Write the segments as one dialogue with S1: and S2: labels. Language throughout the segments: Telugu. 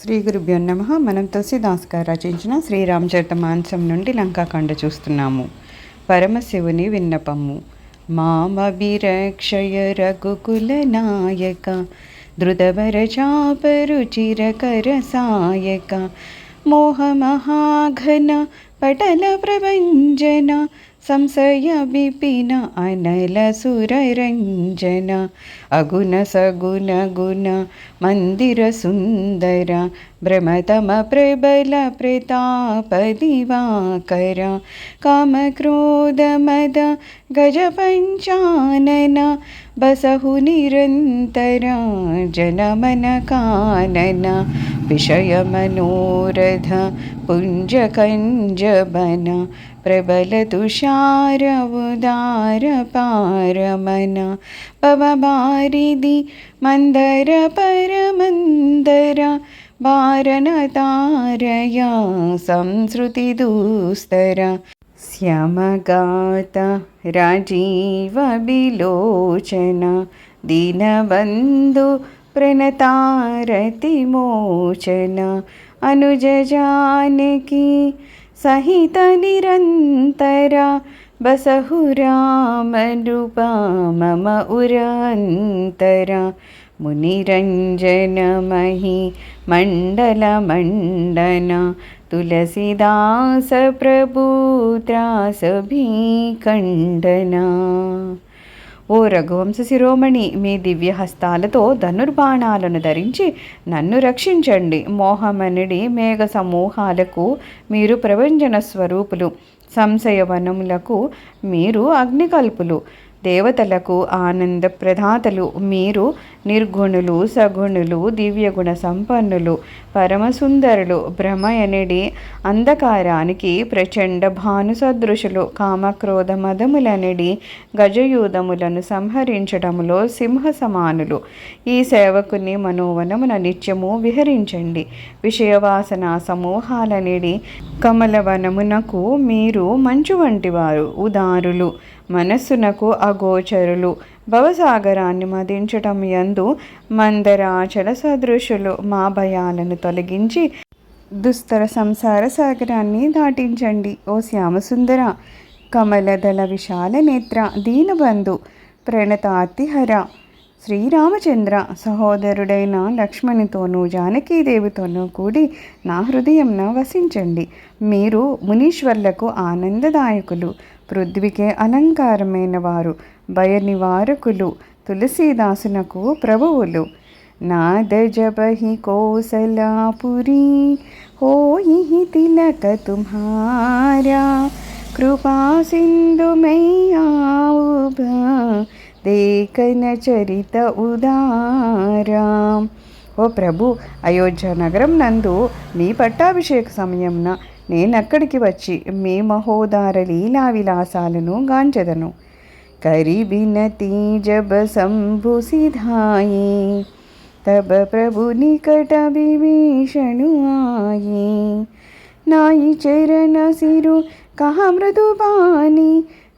S1: శ్రీ గురుభ్యో నమః. మనం తులసీదాస్ గారు రచించిన శ్రీరామచరితమానసం నుండి లంకాకాండ చూస్తున్నాము. పరమశివుని విన్నపము. మామభిరక్షయ రఘుకుల నాయక ధృతవర చాపరుచిరకర సాయక మోహమహాఘన పటల ప్రభంజన సంశయ విపిన అనల సురరంజన అగుణ సగుణ గుణ మందిర సుందర భ్రమతమ ప్రబల ప్రతాప దివాకర కామక్రోధ మద గజ పంచానన బసహు నిరంతర జనమన కానన విషయ మనోరథ పుంజ కంజబన ప్రబల తుషార ఉదార పారమన పవబారిది మందర పరమందర వారణ తారయ సంస్కృతి దుస్తర శ్యామగాత రాజీవ విలోచన దీనబంధు ప్రణతారతి మోచన అనుజ జానకి సహిత నిరంతర బసహు రామరూప మమ ఉరంతర మునిరంజన మహి మండల మండన తులసీదాస ప్రభు త్రాస భీఖండన. ఓ రఘువంశ శిరోమణి, మీ దివ్య హస్తాలతో ధనుర్బాణాలను ధరించి నన్ను రక్షించండి. మోహమనిడి మేఘ సమూహాలకు మీరు ప్రభంజన స్వరూపులు, సంశయవనములకు మీరు అగ్నికల్పులు, దేవతలకు ఆనంద ప్రదాతలు. మీరు నిర్గుణులు, సగుణులు, దివ్యగుణ సంపన్నులు, పరమసుందరులు. భ్రమయనిడి అంధకారానికి ప్రచండ భాను సదృశులు. కామక్రోధ మదములనిడి గజయూధములను సంహరించడములో సింహ సమానులు. ఈ సేవకుని మనోవనమున నిత్యము విహరించండి. విషయవాసన సమూహాలనిడి కమలవనమునకు మీరు మంచు వంటివారు, ఉదారులు, మనస్సునకు అగోచరులు. భవసాగరాన్ని మదించటం యందు మందరాచల సదృశులు. మా భయాలను తొలగించి దుస్తర సంసార సాగరాన్ని దాటించండి. ఓ శ్యామసుందర, కమలదళ విశాల నేత్ర, దీనబంధు ప్రణతాతిహర శ్రీరామచంద్ర, సహోదరుడైన లక్ష్మణితోనూ జానకీదేవితోనూ కూడి నా హృదయంన వసించండి. మీరు మునీశ్వర్లకు ఆనందదాయకులు, పృథ్వీకే అలంకారమైన వారు, భయ నివారకులు, తులసీదాసునకు ప్రభువులు. నాద జబహి కోసలాపురి హోయి తిలక తుమ్హారా కృపా సింధు మయ్యావుభ దేకన చరిత ఉదారా. ఓ ప్రభు, అయోధ్య నగరం నందు మీ పట్టాభిషేక సమయంన నేనక్కడికి వచ్చి మీ మహోదార లీలా విలాసాలను గాంచెదను. కరిబినతి జబ శంభు సిధాయి తబ ప్రభు నికట విభీషణు ఆయి నాయి చరణ సిరు కహ మృదుబాని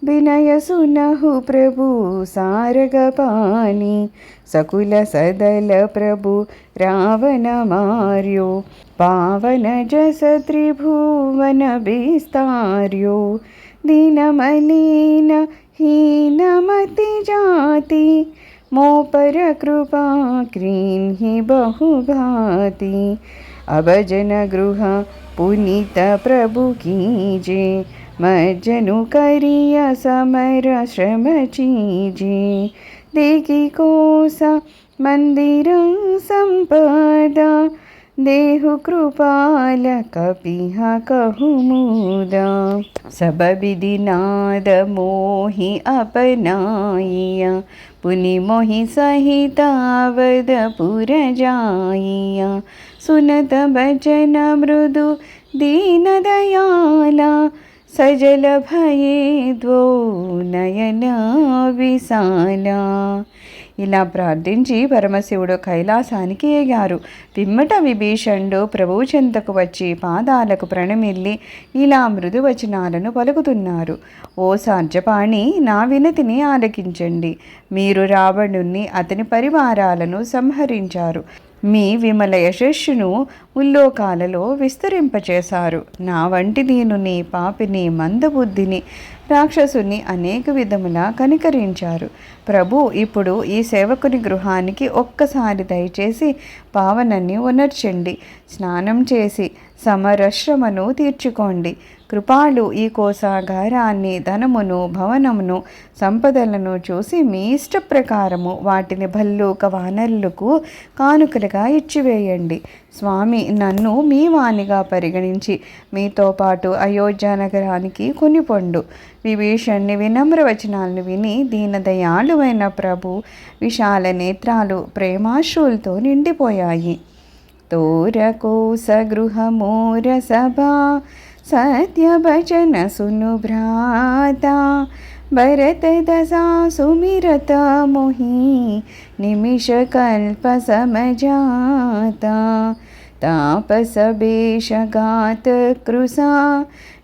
S1: వినయ సునహు ప్రభు సారగ పాని సకుల సదల ప్రభు రావణ మార్యో పావన జస త్రిభువన విస్తార్యో దీనమలీన హీనమతి జాతి మోపర కృపా క్రీన్హి బహుభాతి అభజన గృహ పునీత ప్రభు కీజే మజ్జను కరియ సమర శ్రమ చీజే దేకి కోస మందిర సంపద देहु कृपाल कपिह कहमुदा सब विधि नाद मोहि अपनाइया पुनि मोहि सहित अवध पुर जाइया सुनत बचन मृदु दीन दयाला सजल भये द्वो नयन विशाला. ఇలా ప్రార్థించి పరమశివుడు కైలాసానికి ఎగారు. పిమ్మట విభీషణుడు ప్రభువు చెంతకు వచ్చి పాదాలకు ప్రణమిల్లి ఇలా మృదువచనాలను పలుకుతున్నారు. ఓ సార్జపాణి, నా వినతిని ఆలకించండి. మీరు రావణుణ్ణి అతని పరివారాలను సంహరించారు. మీ విమల యశస్సును ముల్లోకాలలో విస్తరింపచేశారు. నా వంటి నేను నీ పాపిని, మందబుద్ధిని, రాక్షసుని అనేక విధములా కనికరించారు. ప్రభు, ఇప్పుడు ఈ సేవకుని గృహానికి ఒక్కసారి దయచేసి పావనని ఉనర్చండి. స్నానం చేసి సమరశ్రమను తీర్చుకోండి. కృపాళు ఈ కోశాగారాన్ని, ధనమును, భవనమును, సంపదలను చూసి మీ ఇష్ట ప్రకారము వాటిని భల్లూక వానరులకు కానుకలుగా ఇచ్చివేయండి. స్వామి, నన్ను మీ వాణిగా పరిగణించి మీతో పాటు అయోధ్య నగరానికి కొనిపొండు. విభీషణ్ణి వినమ్ర వచనాలను విని దీనదయాళువైన ప్రభు విశాల నేత్రాలు ప్రేమాశ్రులతో నిండిపోయాయి. తోరకోస గృహమోర సభా సత్యభజన సును భ్రాత భరత దశా సుమిరత మోహి నిమిష కల్ప సమజాత तापस बेशगात कृसा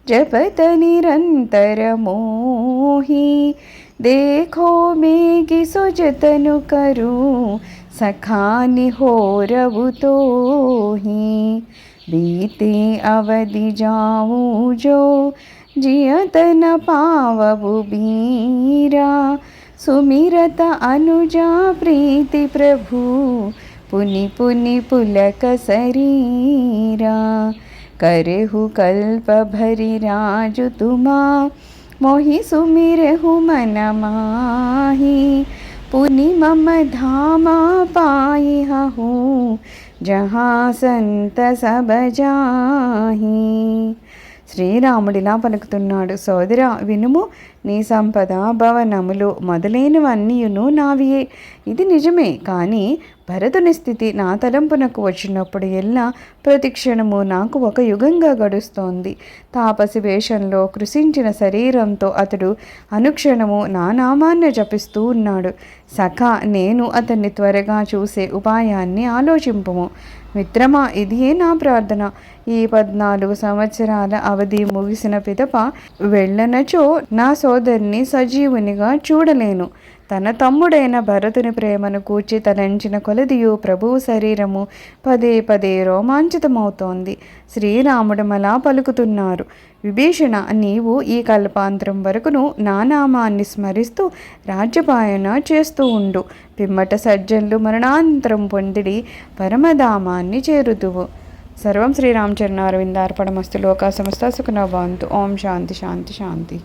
S1: जपत निरंतर मोही देखो मेघि सुजतनु करू सखानि होरवु तोही बीते अवधि जाऊं जो जियत न पावबु बीरा सुमिरत अनुजा प्रीति प्रभु पुनि पुनि पुलक शरीरा करहु कल्प भरि राजु तुमा मोहि सुमिरहु मन माही पुनि मम धामा पाई हूँ जहाँ संत सब जाही. శ్రీరాముడిలా పలుకుతున్నాడు. సోదరా వినుము, నీ సంపద, భవనములు మొదలైనవన్నీయును నావియే. ఇది నిజమే. కానీ భరతుని స్థితి నా తలంపునకు వచ్చినప్పుడు ఎల్లా ప్రతిక్షణము నాకు ఒక యుగంగా గడుస్తోంది. తాపసి వేషంలో కృషించిన శరీరంతో అతడు అనుక్షణము నా నామాన్ని జపిస్తూ ఉన్నాడు. సఖా, నేను అతన్ని త్వరగా చూసే ఉపాయాన్ని ఆలోచింపుము. మిత్రమా, ఇదియే నా ప్రార్థన. ఈ 14 సంవత్సరాల అవధి ముగిసిన పిదప వెళ్ళనచో నా సోదరిని సజీవునిగా చూడలేను. తన తమ్ముడైన భరతుని ప్రేమను కూర్చి తలంచిన కొలదియు ప్రభువు శరీరము పదే పదే రోమాంచితమవుతోంది. శ్రీరాముడు మలా పలుకుతున్నారు. విభీషణ, నీవు ఈ కల్పాంతరం వరకును నా నామాన్ని స్మరిస్తూ రాజ్యపాలన చేస్తూ ఉండు. పిమ్మట సజ్జనులు మరణాంతరం పొందిడి పరమధామాన్ని చేరుదువు. సర్వం శ్రీరామచరణారవిందార్పణమస్తు. లోకా సమస్తా సుఖినో భవంతు. ఓం శాంతి శాంతి శాంతి.